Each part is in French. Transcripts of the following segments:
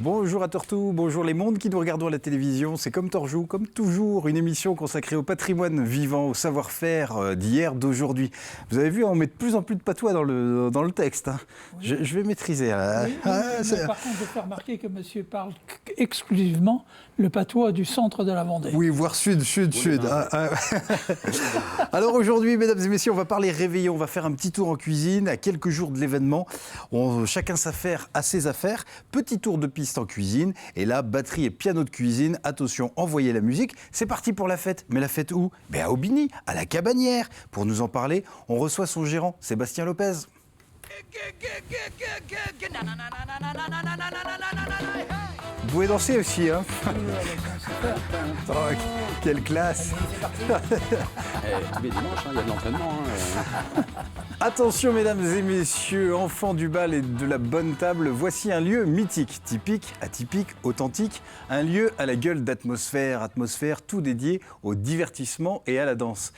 Bonjour à Tortou, bonjour les mondes qui nous regardons à la télévision. C'est comme Torjou, comme toujours, une émission consacrée au patrimoine vivant, au savoir-faire d'hier, d'aujourd'hui. Vous avez vu, on met de plus en plus de patois dans le texte. Hein. Oui. Je vais maîtriser. Oui, mais par contre, je fais remarquer que monsieur parle exclusivement le patois du centre de la Vendée. Oui, voire sud. Alors aujourd'hui, mesdames et messieurs, on va parler réveillon. On va faire un petit tour en cuisine à quelques jours de l'événement. Chacun s'affaire à ses affaires. Petit tour de piste en cuisine. Et là, batterie et piano de cuisine. Attention, envoyez la musique. C'est parti pour la fête. Mais la fête où ? À Aubigny, à la Cabanière. Pour nous en parler, on reçoit son gérant, Sébastien Lopez. Vous pouvez danser aussi, hein ? Oh, quelle classe! Mais dimanche, il y a de l'entraînement. Attention, mesdames et messieurs, enfants du bal et de la bonne table, voici un lieu mythique, typique, atypique, authentique, un lieu à la gueule d'atmosphère, tout dédié au divertissement et à la danse.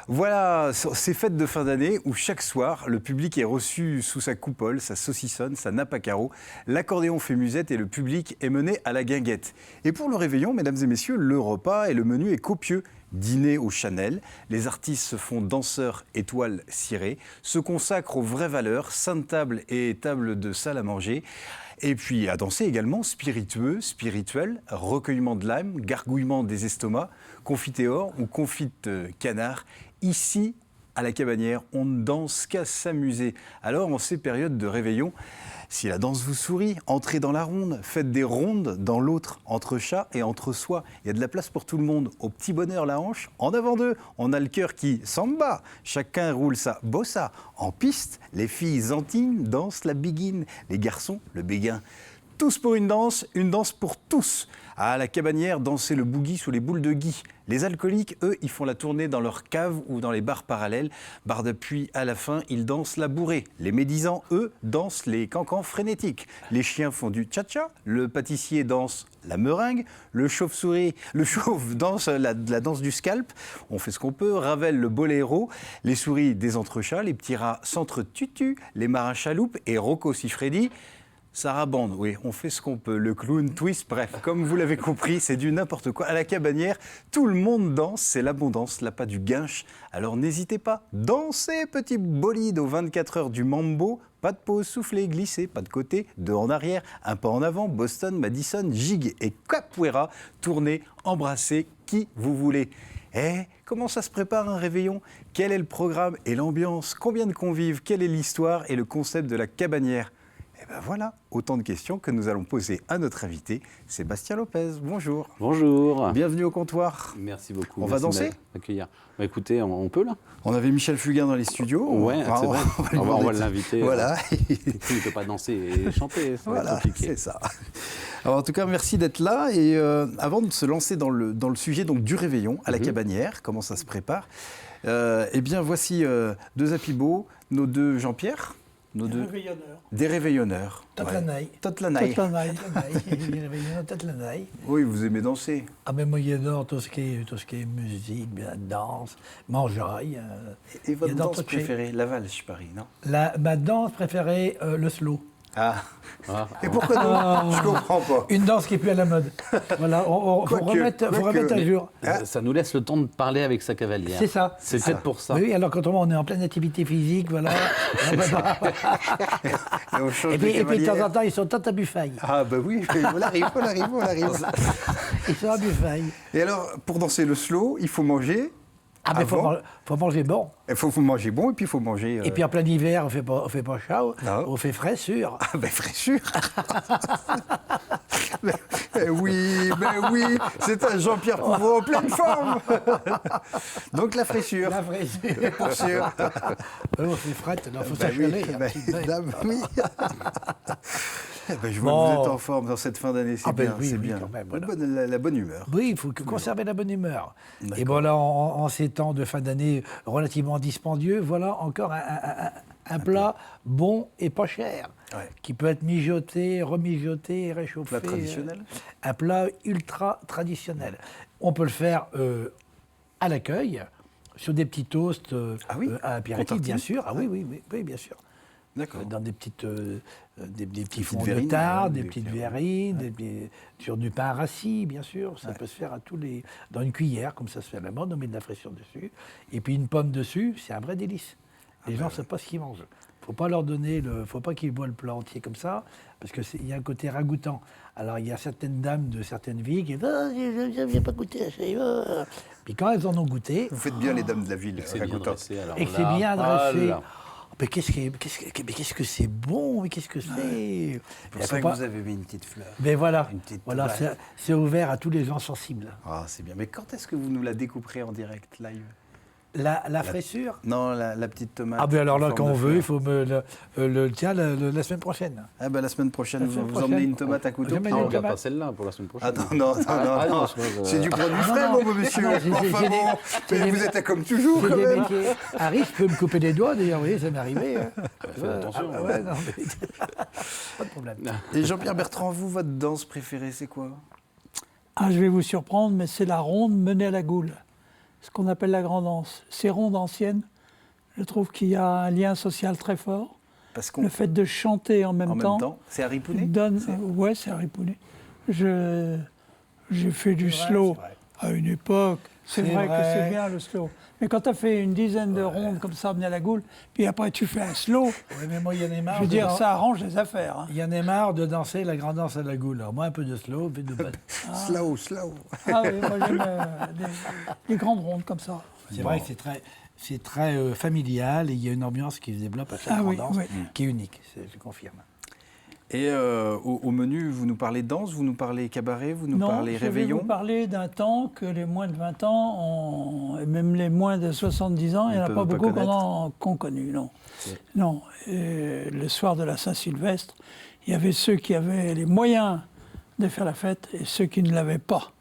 Voilà ces fêtes de fin d'année où chaque soir, le public est reçu sous sa coupole, sa saucissonne, sa nappe à carreaux, l'accordéon fait musette et le public est mené à la guinguette. Et pour le réveillon, mesdames et messieurs, le repas et le menu est copieux. Dîner au Chanel, les artistes se font danseurs étoiles cirées, se consacrent aux vraies valeurs, sainte table et table de salle à manger. Et puis à danser également, spiritueux, spirituel, recueillement de l'âme, gargouillement des estomacs, confitéor ou confite canard. Ici, à la Cabanière, on ne danse qu'à s'amuser. Alors, en ces périodes de réveillon, si la danse vous sourit, entrez dans la ronde, faites des rondes dans l'autre, entre chat et entre soi. Il y a de la place pour tout le monde. Au petit bonheur la hanche, en avant d'eux, on a le cœur qui samba. Chacun roule sa bossa. En piste, les filles antines dansent la biguine, les garçons le béguin. Tous pour une danse pour tous. À la Cabanière, danser le boogie sous les boules de gui. Les alcooliques, eux, ils font la tournée dans leur cave ou dans les bars parallèles. Bar d'appui à la fin, ils dansent la bourrée. Les médisants, eux, dansent les cancans frénétiques. Les chiens font du cha-cha. Le pâtissier danse la meringue. Le chauve danse la danse du scalp. On fait ce qu'on peut. Ravel, le boléro. Les souris, des entrechats. Les petits rats s'entretutuent. Les marins chaloupes. Et Rocco Siffredi, sarabande, oui, on fait ce qu'on peut. Le clown, twist, bref, comme vous l'avez compris, c'est du n'importe quoi. À la Cabanière, tout le monde danse, c'est l'abondance, l'appât du guinche. Alors n'hésitez pas, dansez, petit bolide aux 24 heures du mambo. Pas de pause, soufflez, glissez, pas de côté, deux en arrière, un pas en avant, Boston, Madison, gigue et capoeira. Tournez, embrassez qui vous voulez. Comment ça se prépare un réveillon ? Quel est le programme et l'ambiance ? Combien de convives ? Quelle est l'histoire et le concept de la Cabanière ? Voilà, autant de questions que nous allons poser à notre invité, Sébastien Lopez. Bonjour. Bonjour. Bienvenue au comptoir. Merci beaucoup. On va danser ? Accueillir. Écoutez, on peut là. On avait Michel Fugain dans les studios. Ouais, c'est vrai. On va l'inviter. Voilà. Il ne peut pas danser et chanter, ça va être compliqué. C'est ça. Alors, en tout cas, merci d'être là. Et avant de se lancer dans le sujet donc, du réveillon à la Cabanière, comment ça se prépare, bien voici deux Hapibo, nos deux Jean-Pierre. Des réveillonneurs. Tatlanaï. Tatlanaï. Tatlanaï. Oui, vous aimez danser. Ah mais moi j'adore tout ce qui est musique, danse, mangeaille. Et votre danse préférée, la valse, je parie, non ? Ma danse préférée, le slow. Ah. Et pourquoi non ? Je comprends pas. Une danse qui est plus à la mode. Voilà, faut remettre à jour. Ça nous laisse le temps de parler avec sa cavalière. C'est ça. C'est peut-être pour ça. Oui, alors quand on est en pleine activité physique, voilà. Et puis de temps en temps, ils sont tous à Buffaille. Ah bah oui, on arrive. Ils sont à Buffaille. Et alors, pour danser le slow, il faut manger. Ah mais faut manger bon. Il faut manger bon et puis il faut manger... Et puis en plein hiver, on fait pas chaud, on fait fraîcheur. Ah ben fraîcheur. Oui, c'est un Jean-Pierre Pouvreau en pleine forme. Donc la fraîcheur. La fraîcheur. Pour sûr. On fait frette, il faut s'achaler. Oui. Je vois que vous êtes en forme dans cette fin d'année, c'est bien. Oui, c'est bien. Quand même, voilà. La bonne humeur. Oui, il faut conserver la bonne humeur. Et bon, là, en ces temps de fin d'année relativement dispendieux, voilà encore un plat bon et pas cher, qui peut être mijoté, remijoté, réchauffé. Plat traditionnel. Un plat ultra traditionnel. On peut le faire à l'accueil, sur des petits toasts à apéritif, bien sûr. Ah oui, bien sûr. dans des petites, des petits fonds de verrines, tarte, ouais, des petites verrines, sur du pain rassis, bien sûr. Ça peut se faire dans une cuillère, comme ça se fait à la mode, on met de la fraîcheur dessus. Et puis une pomme dessus, c'est un vrai délice. Les gens ne savent pas ce qu'ils mangent. Faut pas leur donner faut pas qu'ils boivent le plat entier comme ça, parce qu'il y a un côté ragoûtant. Alors il y a certaines dames de certaines villes qui disent je viens pas goûter à ça. Puis quand elles en ont goûté, Vous faites bien les dames de la ville, C'est bien ragoûtantes. dressé, alors et que c'est là, bien ah dressé. là. Mais qu'est-ce que c'est bon, mais qu'est-ce que c'est. C'est pour ça que vous avez mis une petite fleur. Mais voilà, Une petite voilà, tomate. c'est ouvert à tous les gens sensibles. Ah, c'est bien. Mais quand est-ce que vous nous la découperez en direct, live? La fraîchure. Non, la petite tomate. Ah ben alors là, en quand forme on de veut, fleur. il faut la semaine prochaine. Ah ben la semaine prochaine, La vous semaine vous prochaine, emmenez une tomate à couteau. jamais Ah, on une regarde tomate. pas celle-là pour la semaine prochaine. Attends, non, Ah, non, c'est du produit frais, non. mon beau monsieur. Ah non, Enfin j'ai des- bon, j'ai mais des- vous êtes comme toujours, C'est quand des même. métiers. Harry, je peux me couper les doigts, d'ailleurs, oui, ça m'est arrivé. Faites attention. Ouais, non, mais... pas de problème. Et Jean-Pierre Bertrand, vous, votre danse préférée, c'est quoi? Ah, je vais vous surprendre, mais c'est la ronde menée à la goule, ce qu'on appelle la grande danse. Ces rondes anciennes, je trouve qu'il y a un lien social très fort. Parce qu'on Le fait de chanter en même temps, c'est Harry Pounet. donne... Ouais, c'est Harry Pounet. J'ai fait du slow à une époque. C'est vrai que c'est bien le slow. Mais quand tu as fait une dizaine de rondes comme ça menées à la goule, puis après tu fais un slow, Oui, mais moi, il y en a marre. je veux dire, ça arrange les affaires. Hein. Il y en a marre de danser la grande danse à la goule. Alors moi, un peu de slow, puis de bonne. Slow, slow. Ah oui, moi j'aime les grandes rondes comme ça. C'est vrai que c'est très familial et il y a une ambiance qui se développe à chaque Ah grande oui, danse oui. qui est unique, je confirme. Et au menu, vous nous parlez danse, vous nous parlez cabaret, vous nous Non, parlez je vais réveillon. vous parler d'un temps que les moins de 20 ans, et même les moins de 70 ans, il n'y en a peuvent pas pas beaucoup connaître. qu'on connu, non. Non, le soir de la Saint-Sylvestre, il y avait ceux qui avaient les moyens de faire la fête et ceux qui ne l'avaient pas.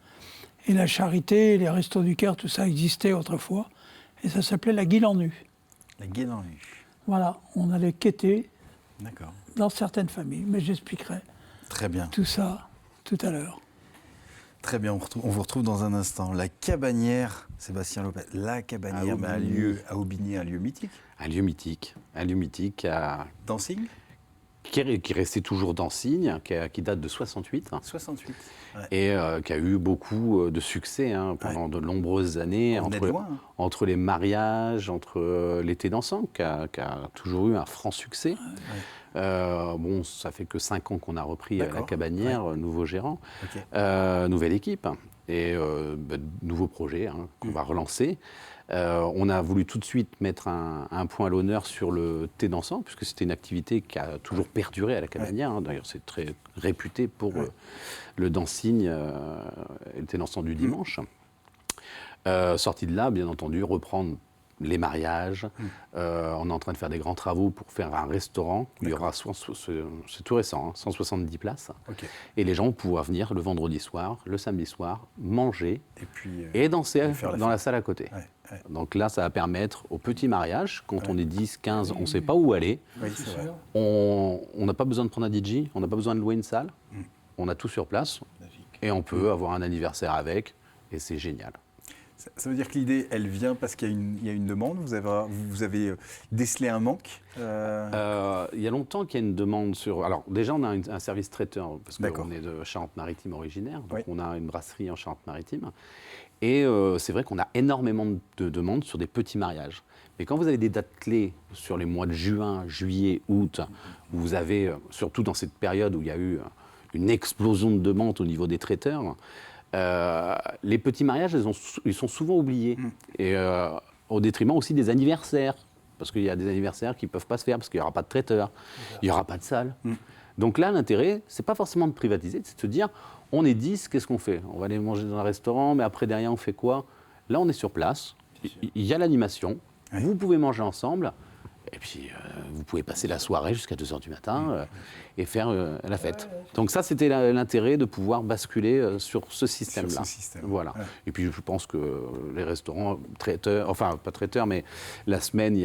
Et la charité, les restos du cœur, tout ça existait autrefois, et ça s'appelait la guile en nu. La guédanlue. Voilà, on allait quêter D'accord. dans certaines familles, mais j'expliquerai Très bien. tout ça tout à l'heure. Très bien, on vous retrouve dans un instant. La Cabanière, Sébastien Lopez, la Cabanière, mais un lieu à Aubigny, un lieu mythique. Un lieu mythique Dancing qui est resté toujours dans Signe, qui date de 68. 68. Ouais. Et qui a eu beaucoup de succès pendant de nombreuses années On venait de loin, hein. entre les mariages, entre l'été dansant, qui a toujours eu un franc succès. Bon, ça fait que 5 ans qu'on a repris la D'accord. Cabanière, nouveau gérant, Ok. nouvelle équipe et nouveau projet qu'on va relancer. On a voulu tout de suite mettre un point à l'honneur sur le thé dansant, puisque c'était une activité qui a toujours perduré à la Cabanière. D'ailleurs, c'est très réputé pour le dancing et le thé dansant du dimanche. Sorti de là, bien entendu, reprendre les mariages. On est en train de faire des grands travaux pour faire un restaurant. Il y aura, c'est tout récent, 170 places. Ok. Et les gens vont pouvoir venir le vendredi soir, le samedi soir, manger Et puis. et danser faire la dans fête. la salle à côté. Ouais, ouais. Donc là, ça va permettre aux petits mariages, quand on est 10, 15, on ne sait pas où aller. Oui, c'est vrai. On n'a pas besoin de prendre un DJ, on n'a pas besoin de louer une salle. On a tout sur place et on peut avoir un anniversaire avec et c'est génial. Ça veut dire que l'idée, elle vient parce qu'il y a une demande. Vous avez décelé un manque. Il y a longtemps qu'il y a une demande sur... Alors déjà, on a un service traiteur parce D'accord. qu'on est de Charente-Maritime originaire. Donc Oui. on a une brasserie en Charente-Maritime. Et c'est vrai qu'on a énormément de demandes sur des petits mariages. Mais quand vous avez des dates clés sur les mois de juin, juillet, août, où vous avez, surtout dans cette période où il y a eu une explosion de demandes au niveau des traiteurs, les petits mariages, ils sont souvent oubliés. Et au détriment aussi des anniversaires. Parce qu'il y a des anniversaires qui ne peuvent pas se faire, parce qu'il n'y aura pas de traiteur, il n'y aura pas de salle. Donc là, l'intérêt, ce n'est pas forcément de privatiser, c'est de se dire, on est 10, qu'est-ce qu'on fait? On va aller manger dans un restaurant, mais après, derrière, on fait quoi? Là, on est sur place, il y a l'animation, vous pouvez manger ensemble, et puis vous pouvez passer la soirée jusqu'à 2h du matin et faire la fête. Donc ça, c'était l'intérêt de pouvoir basculer sur ce système-là. Sur ce système. Voilà. Ouais. Et puis je pense que les restaurants traiteurs, enfin pas traiteurs, mais la semaine, il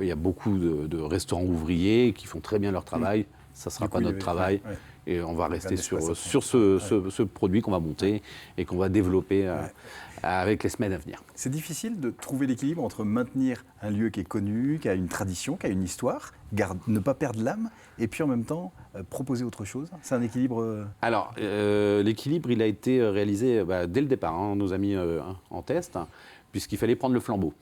y a beaucoup de restaurants ouvriers qui font très bien leur travail. ça ne sera pas notre travail. Et on va rester sur ce produit qu'on va monter et qu'on va développer avec les semaines à venir. C'est difficile de trouver l'équilibre entre maintenir un lieu qui est connu, qui a une tradition, qui a une histoire, ne pas perdre l'âme, et puis en même temps proposer autre chose. C'est un équilibre... Alors, l'équilibre, il a été réalisé dès le départ. On nous a mis en test, puisqu'il fallait prendre le flambeau.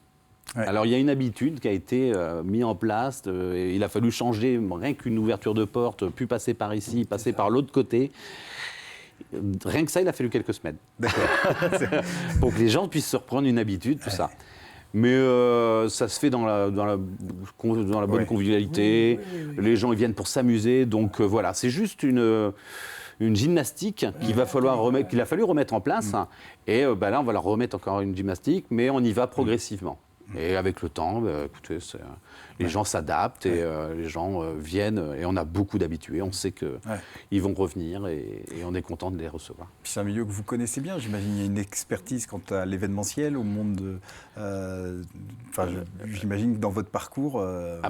Ouais. Alors, il y a une habitude qui a été mise en place. Il a fallu changer rien qu'une ouverture de porte, puis passer par ici, passer par l'autre côté. Rien que ça, il a fallu quelques semaines. D'accord. Pour que les gens puissent se reprendre une habitude, tout ça. Mais ça se fait dans la bonne convivialité. Oui. Les gens, ils viennent pour s'amuser. Donc voilà, c'est juste une gymnastique qu'il a fallu remettre en place. Et là, on va leur remettre encore une gymnastique, mais on y va progressivement. Et avec le temps, écoutez, les gens s'adaptent et les gens viennent. Et on a beaucoup d'habitués. On sait qu'ils vont revenir et on est content de les recevoir. Puis c'est un milieu que vous connaissez bien. J'imagine qu'il y a une expertise quant à l'événementiel, au monde de... j'imagine que dans votre parcours,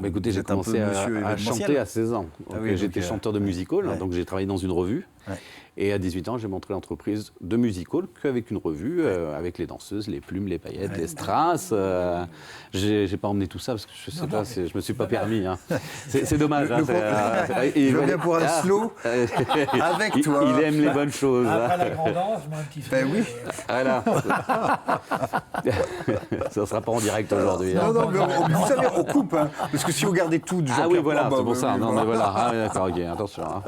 écoutez, j'ai commencé à chanter à 16 ans. J'étais chanteur de music-hall, donc j'ai travaillé dans une revue. Et à 18 ans, j'ai montré l'entreprise de music-hall qu'avec une revue, avec les danseuses, les plumes, les paillettes, les strass. J'ai pas emmené tout ça parce que je sais pas, je me suis pas permis. Hein. C'est dommage. Je viens pour un slow avec toi. Il aime les bonnes choses. Après la grandance, moi un petit slow. Oui. Voilà. Ça ne sera pas en direct aujourd'hui. Non, mais vous savez, on coupe, hein, parce que si vous regardez tout de Jean-Pierre... Ah oui, voilà, c'est pour ça. Non, mais voilà. D'accord, ok, attention. Hein.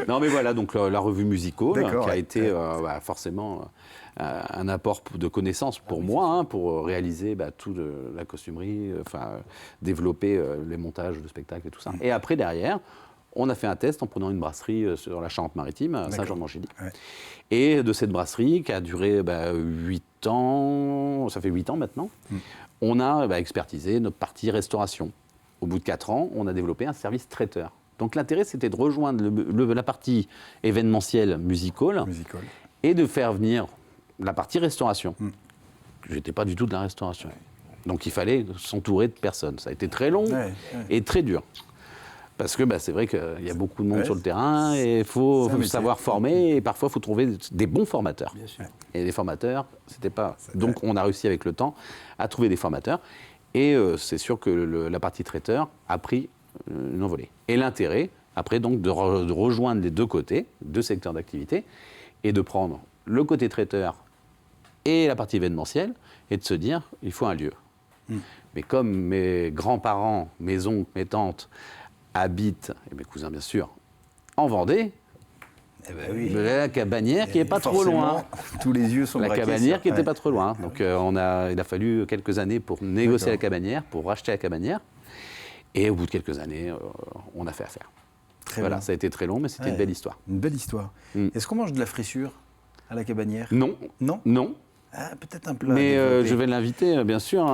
Non, mais voilà, donc la revue Music-Hall, qui a été forcément un apport de connaissances pour moi, pour réaliser toute la costumerie, développer les montages de spectacles et tout ça. Et après, derrière, on a fait un test en prenant une brasserie sur la Charente-Maritime, Saint-Jean-d'Angély. Et de cette brasserie, qui a duré 8 ans, ça fait 8 ans maintenant, on a expertisé notre partie restauration. Au bout de 4 ans, on a développé un service traiteur. Donc l'intérêt, c'était de rejoindre la partie événementielle music-hall et de faire venir la partie restauration. Je n'étais pas du tout de la restauration. Donc il fallait s'entourer de personnes. Ça a été très long et très dur. Parce que c'est vrai qu'il y a beaucoup de monde sur le terrain et il faut savoir former et parfois il faut trouver des bons formateurs. Et les formateurs, c'était pas... Donc on a réussi avec le temps à trouver des formateurs et c'est sûr que la partie traiteur a pris une envolée. Et l'intérêt, après donc, de rejoindre les deux côtés, deux secteurs d'activité et de prendre le côté traiteur et la partie événementielle et de se dire, il faut un lieu. Mais comme mes grands-parents, mes oncles, mes tantes habitent, et mes cousins bien sûr, en Vendée, la Cabanière qui n'est pas trop loin. Tous les yeux sont braqués. La Cabanière qui n'était pas trop loin. Donc il a fallu quelques années pour négocier la Cabanière, pour racheter la Cabanière. Et au bout de quelques années, on a fait affaire. Voilà, ça a été très long, mais c'était une belle histoire. Une belle histoire. Est-ce qu'on mange de la frissure à la Cabanière ? Non. Non ? Non. Peut-être un plat. Mais je vais l'inviter, bien sûr.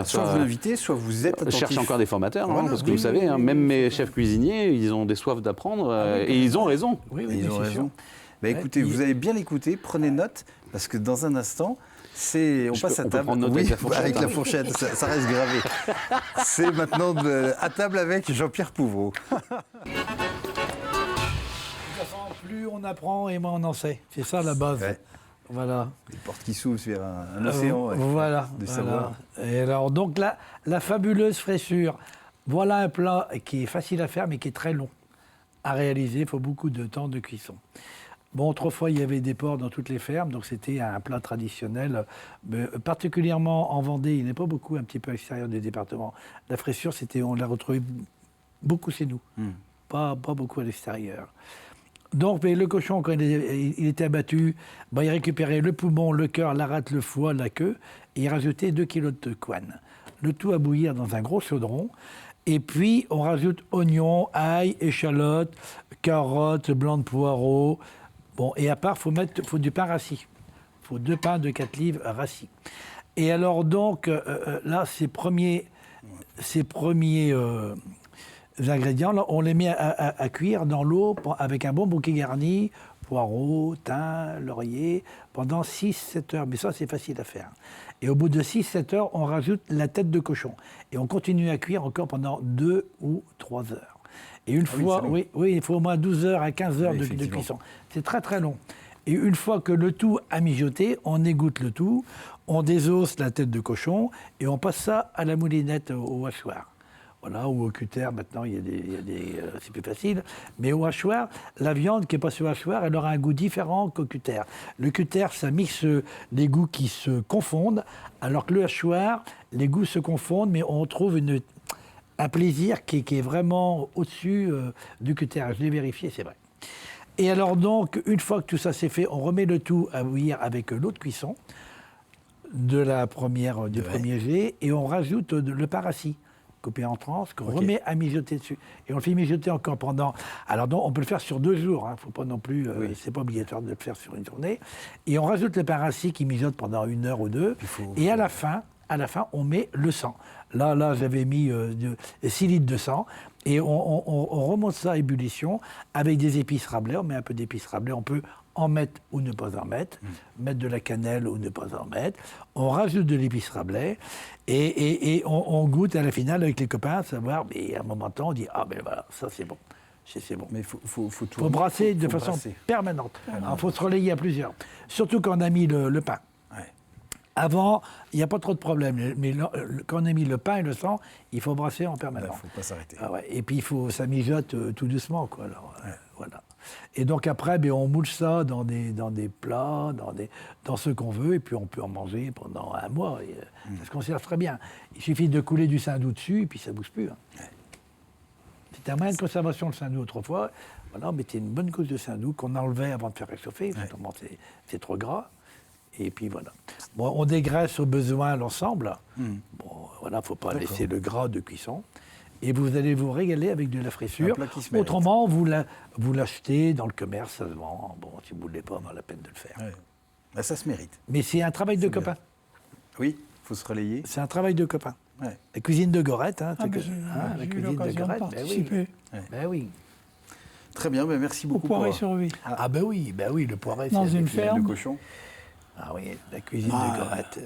Soit vous l'invitez, soit vous êtes attentif. Je cherche encore des formateurs, parce que vous savez, même mes chefs cuisiniers, ils ont des soifs d'apprendre, et ils ont raison. Oui, ils ont raison. Écoutez, vous allez bien l'écouter, prenez note, parce que dans un instant, on passe à table. Avec la fourchette, ça reste gravé. C'est maintenant à table avec Jean-Pierre Pouvreau. Plus on apprend et moins on en sait. C'est ça la base. Voilà. Des portes qui s'ouvrent vers un océan de savoir. Et alors, donc, la fabuleuse fraîcheur. Voilà un plat qui est facile à faire, mais qui est très long à réaliser. Il faut beaucoup de temps de cuisson. Bon, autrefois, il y avait des porcs dans toutes les fermes, donc c'était un plat traditionnel. Particulièrement en Vendée, il n'y en a pas beaucoup, un petit peu à l'extérieur des départements. La fraîcheur, on l'a retrouvée beaucoup chez nous, pas beaucoup à l'extérieur. Donc, le cochon, quand il était abattu, il récupérait le poumon, le cœur, la rate, le foie, la queue, et il rajoutait 2 kilos de couenne. Le tout à bouillir dans un gros chaudron. Et puis, on rajoute oignons, ail, échalotes, carottes, blanc de poireaux. Bon, et à part, il faut du pain rassis. Il faut 2 pains de 4 livres rassis. Et alors, donc, là, ces premiers ingrédients, là, on les met à cuire dans l'eau avec un bon bouquet garni, poireaux, thym, laurier, pendant 6-7 heures. Mais ça, c'est facile à faire. Et au bout de 6-7 heures, on rajoute la tête de cochon. Et on continue à cuire encore pendant 2 ou 3 heures. Et une fois, c'est long. oui, il faut au moins 12 heures à 15 heures Oui, de effectivement. cuisson. C'est très très long. Et une fois que le tout a mijoté, on égoutte le tout, on désosse la tête de cochon et on passe ça à la moulinette au hachoir. Voilà, ou au cutter, maintenant, c'est plus facile. Mais au hachoir, la viande qui est passée au hachoir, elle aura un goût différent qu'au cutter. Le cutter, ça mixe les goûts qui se confondent, alors que le hachoir, les goûts se confondent, mais on trouve un plaisir qui est vraiment au-dessus du cutter. Je l'ai vérifié, c'est vrai. Et alors donc, une fois que tout ça c'est fait, on remet le tout à bouillir avec l'eau de cuisson du premier jet, et on rajoute le paracis coupé en tranches, qu'on remet à mijoter dessus. Et on le fait mijoter encore pendant... Alors donc, on peut le faire sur 2 jours, hein. Faut pas non plus... c'est pas obligatoire de le faire sur une journée. Et on rajoute le paracis qui mijote pendant 1 heure ou 2. Et à la fin, on met le sang. Là j'avais mis 6 litres de sang. Et on remonte ça à ébullition avec des épices Rabelais. On met un peu d'épices Rabelais. On peut en mettre ou ne pas en mettre, mettre de la cannelle ou ne pas en mettre. On rajoute de l'épice Rabelais et on goûte à la finale avec les copains, savoir, mais à un moment donné, on dit, ah ben voilà, ça c'est bon. C'est bon. Mais il faut brasser de façon permanente. Il faut se relayer à plusieurs. Surtout quand on a mis le pain. Ouais. Avant, il n'y a pas trop de problème. Mais quand on a mis le pain et le sang, il faut brasser en permanence. Il ne faut pas s'arrêter. Ah ouais. Et puis, ça mijote tout doucement, quoi. Alors, voilà. Et donc après, on moule ça dans des plats, dans ce qu'on veut, et puis on peut en manger pendant 1 mois. Ça se conserve très bien. Il suffit de couler du saindoux dessus, et puis ça ne bouge plus. Hein. Ouais. C'était un moyen de conservation, le saindoux, autrefois. Voilà, on mettait une bonne couche de saindoux qu'on enlevait avant de faire réchauffer, notamment c'est trop gras. Et puis voilà. Bon, on dégraisse au besoin l'ensemble. Bon, voilà, il ne faut pas laisser le gras de cuisson. Et vous allez vous régaler avec de la fraîcheur. Autrement, vous l'achetez dans le commerce, ça se vend. Bon, si vous ne voulez pas, pas la peine de le faire. Ouais. Ben, ça se mérite. Mais c'est un travail de copain. Oui, il faut se relayer. C'est un travail de copain. Ouais. La cuisine de Gorette, hein, la cuisine de Gorette, ben oui. Très bien, ben merci beaucoup. Au Poiré-sur-Vie. Ah ben oui, le Poiré. Dans une ferme. Le cochon. Ah oui, la cuisine de Gorette.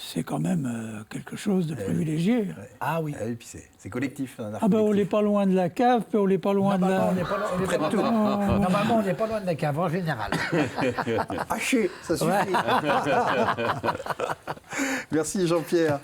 C'est quand même quelque chose de privilégié. Ouais. Ah oui. Et puis c'est collectif. On n'est pas loin de la cave, puis on n'est pas loin de la... On n'est pas loin de tout. Normalement, on n'est pas loin de la cave, en général. Haché, ça suffit. Merci Jean-Pierre.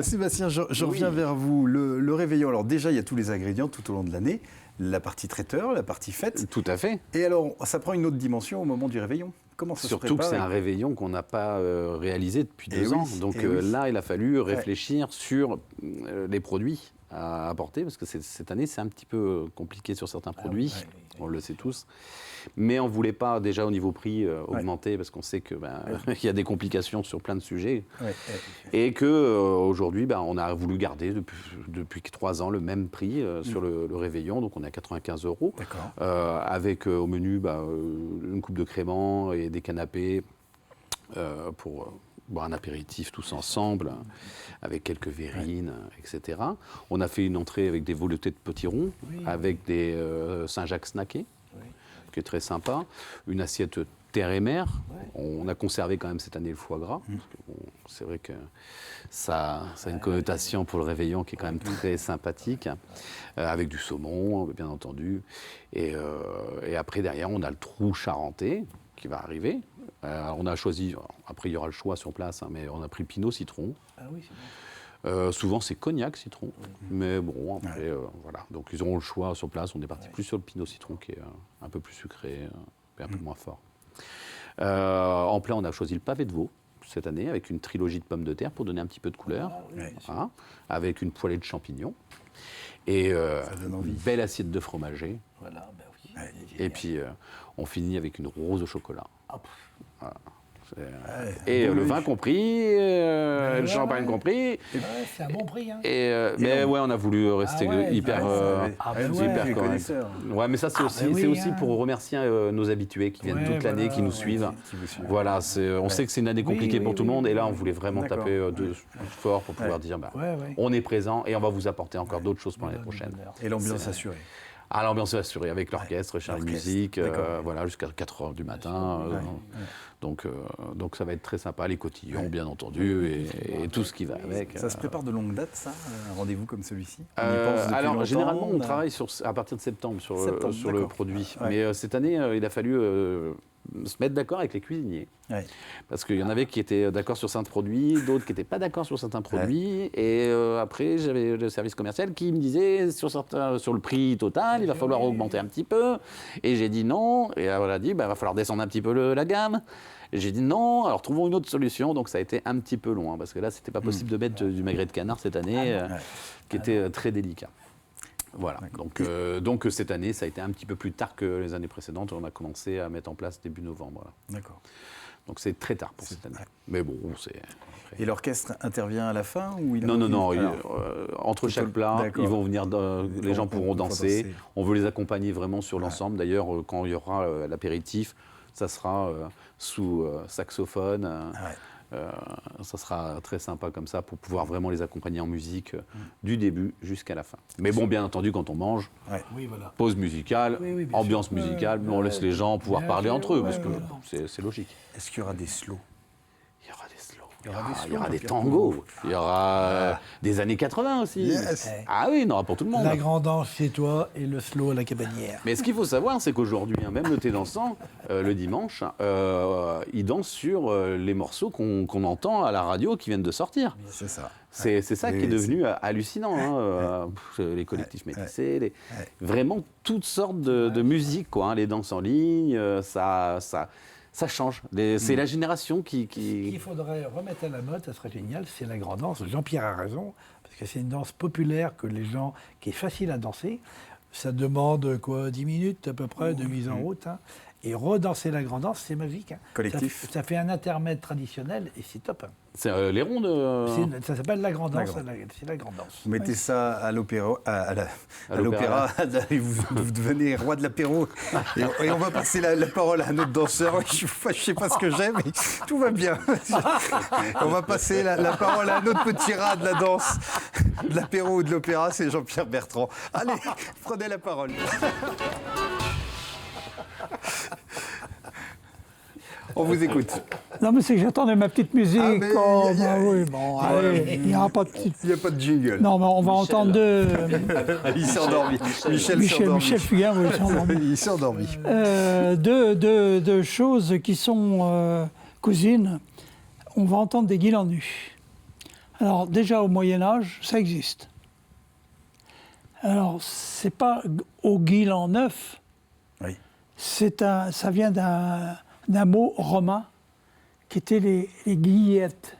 Sébastien, je reviens vers vous. Le réveillon, alors déjà, il y a tous les ingrédients tout au long de l'année. La partie traiteur, la partie fête. Tout à fait. Et alors, ça prend une autre dimension au moment du réveillon. Comment ça se prépare ? Surtout que c'est un réveillon qu'on n'a pas réalisé depuis 2 ans. Donc là, il a fallu réfléchir sur les produits à apporter, parce que cette année, c'est un petit peu compliqué sur certains produits, on le sait tous. Mais on ne voulait pas, déjà au niveau prix, augmenter, parce qu'on sait qu'il y a des complications sur plein de sujets. Et qu'aujourd'hui, on a voulu garder depuis 3 ans le même prix sur le réveillon, donc on est à 95 €, avec au menu une coupe de crémant et des canapés pour boire un apéritif tous ensemble, avec quelques verrines, etc. On a fait une entrée avec des veloutés de potiron, avec des Saint-Jacques snackés, qui est très sympa. Une assiette terre et mer. On a conservé quand même cette année le foie gras. Parce que, c'est vrai que ça a une connotation pour le réveillon qui est quand même très sympathique. Avec du saumon, bien entendu. Et après, derrière, on a le trou charentais qui va arriver. On a choisi, après il y aura le choix sur place, mais on a pris le pinot citron. Ah oui, c'est bon. Souvent c'est cognac citron, mais bon après voilà. Donc ils auront le choix sur place. On est parti plus sur le pinot citron qui est un peu plus sucré, et un peu moins fort. En plat, on a choisi le pavé de veau cette année avec une trilogie de pommes de terre pour donner un petit peu de couleur, avec une poêlée de champignons et une belle assiette de fromager. Voilà, et puis on finit avec une rose au chocolat. Voilà. Et le vin compris, le champagne compris. C'est un bon prix. Hein. Mais on a voulu rester hyper correct. Ouais, mais ça c'est aussi pour remercier nos habitués qui viennent toute l'année, qui nous suivent. Voilà, on sait que c'est une année compliquée pour tout le monde, et là on voulait vraiment taper fort pour pouvoir dire on est présent et on va vous apporter encore d'autres choses pour l'année prochaine. Et l'ambiance assurée. Ah, l'ambiance est assurée avec l'orchestre, Charlie Musique, d'accord. voilà, jusqu'à 4 h du matin. Donc ça va être très sympa, les cotillons, bien entendu, et tout ce qui va avec. Ça se prépare de longue date, ça, un rendez-vous comme celui-ci? On y pense depuis Alors, longtemps, généralement, on travaille à partir de septembre sur le produit. Ouais. Mais cette année, il a fallu se mettre d'accord avec les cuisiniers. Ouais. Parce qu'il y en avait qui étaient d'accord sur certains produits, d'autres qui n'étaient pas d'accord sur certains produits. Et après, j'avais le service commercial qui me disait sur le prix total, il va falloir augmenter un petit peu. Et j'ai dit non. Et elle a dit, il va falloir descendre un petit peu la gamme. Et j'ai dit non, alors trouvons une autre solution. Donc ça a été un petit peu long, parce que là, c'était pas possible de mettre du magret de canard cette année, qui était très délicat. Voilà, donc cette année, ça a été un petit peu plus tard que les années précédentes. On a commencé à mettre en place début novembre. Voilà. D'accord. Donc c'est très tard pour cette année. Mais bon, c'est... Et l'orchestre intervient à la fin ou Non. Entre chaque plat, ils vont venir, les gens pourront danser. On veut les accompagner vraiment sur l'ensemble. D'ailleurs, quand il y aura l'apéritif, ça sera sous saxophone. Ça sera très sympa comme ça pour pouvoir vraiment les accompagner en musique du début jusqu'à la fin. Mais bon, bien entendu, quand on mange, pause musicale, ambiance musicale, on laisse les gens pouvoir parler entre eux, parce que c'est logique. Est-ce qu'il y aura des slows? Il y aura des slows. Il y aura des tangos, il y aura des années 80 aussi. Yes. Ah oui, il y en aura pour tout le monde. La grande danse chez toi et le slow à la cabanière. Mais ce qu'il faut savoir, c'est qu'aujourd'hui, même le thé dansant, le dimanche, il danse sur les morceaux qu'on entend à la radio qui viennent de sortir. C'est ça. C'est ça qui est devenu hallucinant. Les collectifs métissés, vraiment toutes sortes de musique, quoi. Les danses en ligne, ça change. C'est la génération qui... Il faudrait remettre à la mode, ça serait génial, c'est la grande danse. Jean-Pierre a raison, parce que c'est une danse populaire qui est facile à danser. Ça demande 10 minutes à peu près de mise en route. Et redanser la grande danse, c'est magique. Collectif. Ça fait un intermède traditionnel et c'est top. C'est les rondes. Ça s'appelle la grande danse. C'est la grande danse. Vous mettez ça à l'opéra, à l'opéra, vous devenez roi de l'apéro. Et on va passer la parole à un autre danseur. Je ne sais pas ce que j'aime, mais tout va bien. On va passer la parole à un autre petit rat de la danse, de l'apéro ou de l'opéra, c'est Jean-Pierre Bertrand. Allez, prenez la parole. On vous écoute. Non, mais c'est que j'attendais ma petite musique. Ah, mais il n'y aura pas de petite... Il n'y a pas de jingle. Non, mais on va entendre deux... Il s'est endormi. Michel Fugain, oui, il s'est endormi. Il s'est endormi. Deux choses qui sont cousines. On va entendre des guilles en nu. Alors, déjà au Moyen-Âge, ça existe. Alors, c'est pas au guil en neuf. Oui. Ça vient d'un mot romain qui était les guillettes.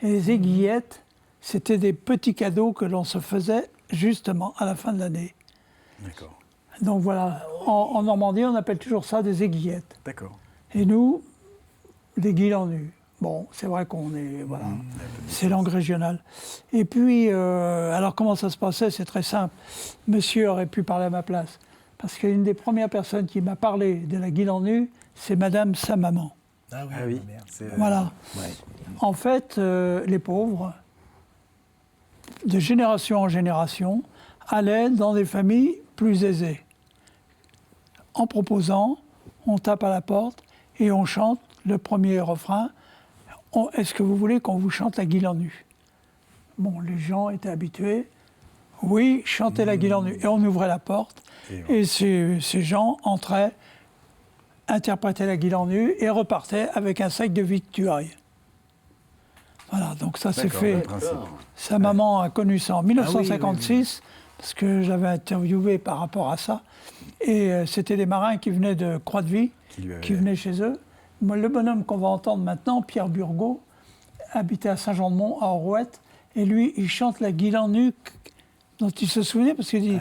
Et les aiguillettes, c'était des petits cadeaux que l'on se faisait justement à la fin de l'année. D'accord. Donc voilà, en Normandie, on appelle toujours ça des aiguillettes. D'accord. Et nous, des guilles en nu. Bon, c'est vrai qu'on est... Voilà, c'est langue régionale. Et puis, alors comment ça se passait? C'est très simple. Monsieur aurait pu parler à ma place. Parce qu'une des premières personnes qui m'a parlé de la guille en nu, c'est Madame sa maman. Ah oui. Voilà. Ouais. En fait, les pauvres, de génération en génération, allaient dans des familles plus aisées. En proposant, on tape à la porte et on chante le premier refrain. Est-ce que vous voulez qu'on vous chante la guille en nu? Bon, les gens étaient habitués. Oui, chantez la guille en nu. Et on ouvrait la porte. Et ces gens entraient, interprétaient la guille en nu et repartaient avec un sac de victuailles. Voilà, donc ça s'est fait. Sa maman a connu ça en 1956, parce que j'avais interviewé par rapport à ça. Et c'était des marins qui venaient de Croix-de-Vie, qui venaient chez eux. Moi, le bonhomme qu'on va entendre maintenant, Pierre Burgot, habitait à Saint-Jean-de-Mont, à Orouette, et lui, il chante la guille en nu dont il se souvenait, parce qu'il dit,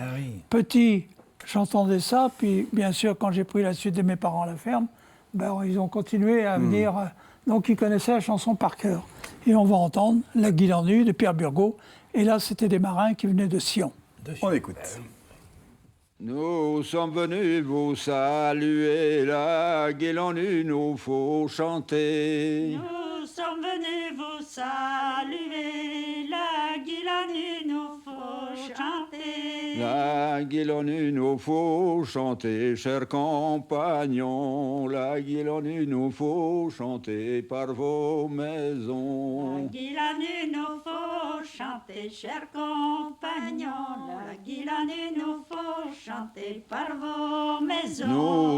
petit, j'entendais ça, puis bien sûr, quand j'ai pris la suite de mes parents à la ferme, ben, ils ont continué à venir, donc ils connaissaient la chanson par cœur. Et on va entendre la guille en nu de Pierre Burgot, et là, c'était des marins qui venaient de Sion. On écoute. Nous sommes venus vous saluer, la guille en nu nous faut chanter. Nous sommes venus vous saluer, la guille en nu nous faut chanter. La guilonne nous faut chanter, chers compagnons. La guilonne nous faut chanter par vos maisons. La guilane nous faut chanter, chers compagnons. La guilane nous faut chanter par vos maisons.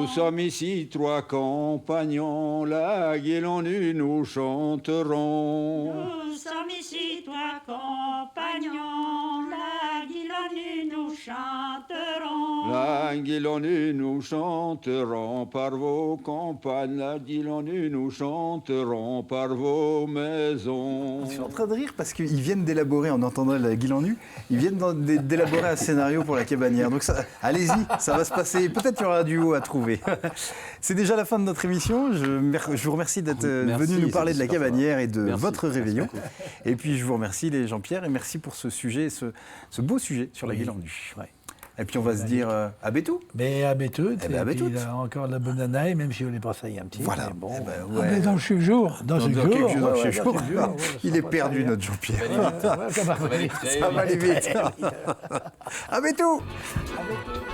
Nous sommes ici trois compagnons, la guilonne nous chanterons. Nous sommes ici trois compagnons, la guilane nous chanterons. La guilonne nous chanterons par vos campagnes, la guilonne nous chanterons par vos maisons. Je suis en train de rire parce qu'ils viennent d'élaborer, en entendant la guilendue, ils viennent d'élaborer un scénario pour la cabanière. Donc allez-y, ça va se passer. Peut-être qu'il y aura un duo à trouver. C'est déjà la fin de notre émission. Je vous remercie d'être venu nous parler de la cabanière et de votre réveillon. Et puis je vous remercie les Jean-Pierre et merci pour ce sujet, ce beau sujet sur la guilendue. Ouais. Et puis on va se dire à Bétou. Mais à Bétou, Eh ben, à Bétou. il a encore de la bonne année, même si on n'est pas ça un petit. Voilà. Mais bon, Eh ben, Ah, ouais. mais dans chaque jour. dans ce Dans jour, quelques jours, ouais, chez dans jour. ce jour, Il est perdu, notre Jean-Pierre. ça va aller vite. Ça va aller vite. À Bétou. À Bétou.